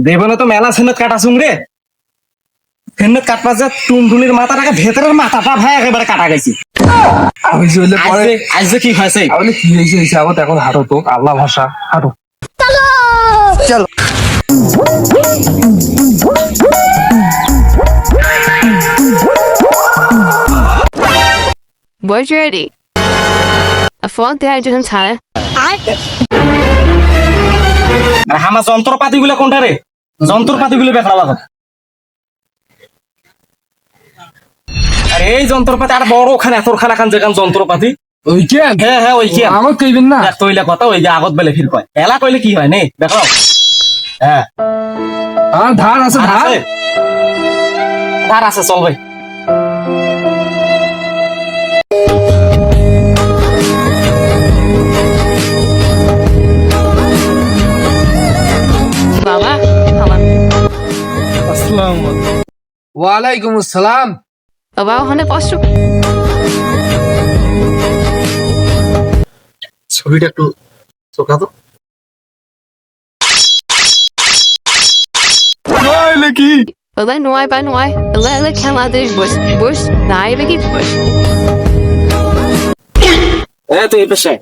দেবনে তো মেলা সেনত কাটা রে সেনত কাটবা যে টুনটুনির মাথাটাকে ভেতরের মাথাটা ভাই একেবারে কাটা গেছি। আমি চলে পরে আজ যে কি হয়েছে তাহলে কি হয়েছে হিসাবত এখন হাঁটো তো আল্লাহ ভাষা হাঁটো। চলো Boys ready? A phone there didn't tell. আমার যন্ত্রপাতি গুলো কোনটা রে? যন্ত্রপাতি গুলো দেখা লাগা। আরে এই যন্ত্রপাতি আর বড় ওখানে এত খান যেখান যন্ত্রপাতি ওই কেন হ্যাঁ ওই কি আমার কইবেন না তৈলা কথা ওই যে আগত বেলে ফির কয় এলা কইলে কি হয় নে দেখো। হ্যাঁ ধার আছে ধার ধার আছে চল ভাই। Baba, hello. আসসালামু আলাইকুম। ওয়ালাইকুম আসসালাম। Baba, honey, posso? ছবিটা একটু চোখা তো নইলে কি Ela não é, vai não é. Ela quer lá dos bush. Bush, não é, vai que bush. তুই পেশায়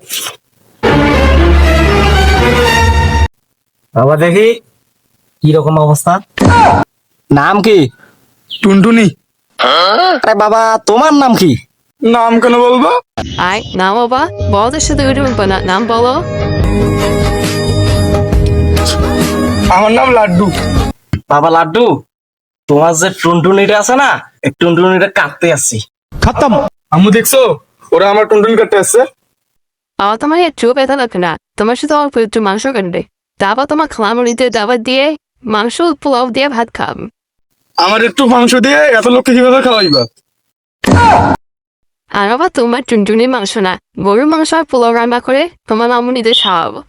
বাবা দেখি কি রকম অবস্থা। নাম কি? টুনটুনি। আরে বাবা তোমার নাম কি? নাম কেন বলবো? Ai, não, Baba. Bota esse do banana, não bolo. আমার নাম লাড্ডু। বাবা লাড্ডু তোমার যে টুনটুনিটা আছে না এই টুনটুনিটা কাটতে আসছি। খতম। আমু দেখছো ওরা আমার টুনটুনি কাটতে আসছে। Baba, তোমার একটু বেতা লাগে না। তোমার সাথে অল্প একটু মাংস কাটবে। তারপর তোমার খালামুড়িতে দাবার দিয়ে মাংস পোলাও দিয়ে ভাত খাব। আমার একটু মাংস দিয়ে এত লোককে কিভাবে খাওয়াইবা? আর বাবা তোমার টুনটুনির মাংস না গরুর মাংস আর পোলাও রান্না করে তোমার মামুনিদের খাওয়াবো।